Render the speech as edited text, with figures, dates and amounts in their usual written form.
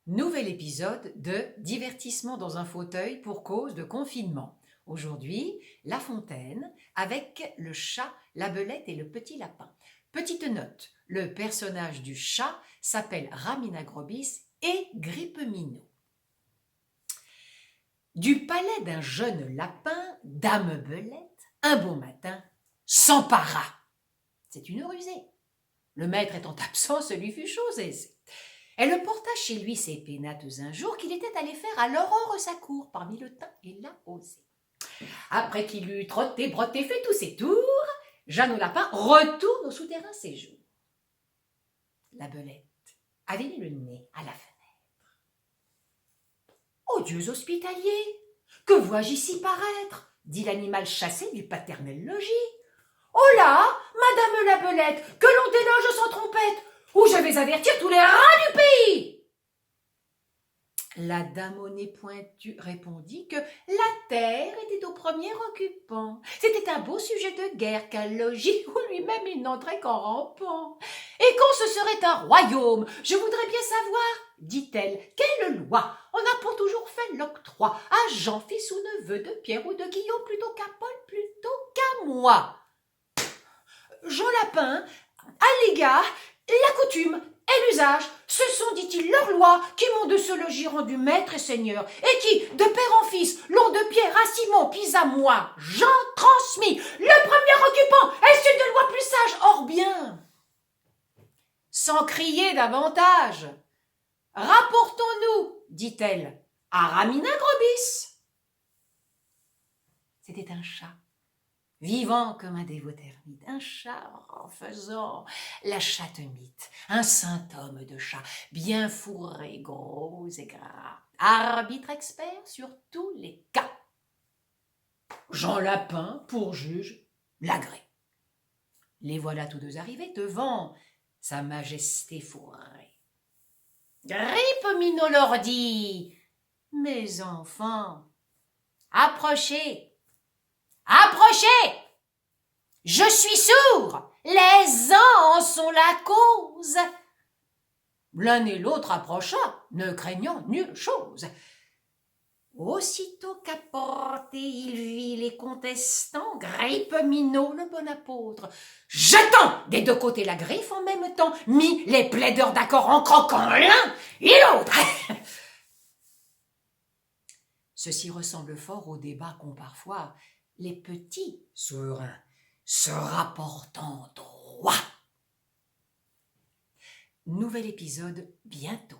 Nouvel épisode de divertissement dans un fauteuil pour cause de confinement. Aujourd'hui, La Fontaine avec le chat, la belette et le petit lapin. Petite note, le personnage du chat s'appelle Raminagrobis et Grippeminot. Du palais d'un jeune lapin, Dame Belette, un beau matin, s'empara. C'est une rusée. Le maître étant absent, ce lui fut chose aisée. Elle porta chez lui ses pénates un jour qu'il était allé faire à l'aurore sa cour parmi le thym et la rosée. Après qu'il eut trotté, brotté, fait tous ses tours, Jeanne au lapin retourne au souterrain séjour. La belette avait mis le nez à la fenêtre. « Ô dieux hospitaliers, que vois-je ici paraître ?» dit l'animal chassé du paternel logis. « Oh là, madame la belette, que l'on déloge sans trompette, ou je vais avertir tous les rats du pays !» La dame au nez pointu répondit que la terre était au premier occupant. C'était un beau sujet de guerre qu'un logis où lui-même il n'entrait qu'en rampant. Et quand ce serait un royaume, je voudrais bien savoir, dit-elle, quelle loi on a pour toujours fait l'octroi à Jean, fils ou neveu de Pierre ou de Guillaume, plutôt qu'à Paul, plutôt qu'à moi. Jean Lapin allégua la coutume et l'usage, ce sont, dit-il, leurs lois qui m'ont de ce logis rendu maître et seigneur, et qui, de père en fils, l'ont de Pierre à Simon, puis à moi, Jean transmis, le premier occupant, est celui de loi plus sage. Or bien, sans crier davantage, rapportons-nous, dit-elle, à Raminagrobis. C'était un chat, vivant comme un dévot ermite, un chat en faisant la chatte-mythe, un saint homme de chat, bien fourré, gros et gras, arbitre expert sur tous les cas. Jean Lapin, pour juge, l'agrée. Les voilà tous deux arrivés devant sa majesté fourrée. Grippeminot leur dit : « Mes enfants, approchez, approchez! Je suis sourd, les ans en sont la cause. » L'un et l'autre approcha, ne craignant nulle chose. Aussitôt qu'à portée il vit les contestants, Grippeminot, le bon apôtre, jetant des deux côtés la griffe en même temps, mit les plaideurs d'accord en croquant l'un et l'autre. Ceci ressemble fort au débat qu'ont parfois les petits souverains se rapportant droit. Nouvel épisode bientôt.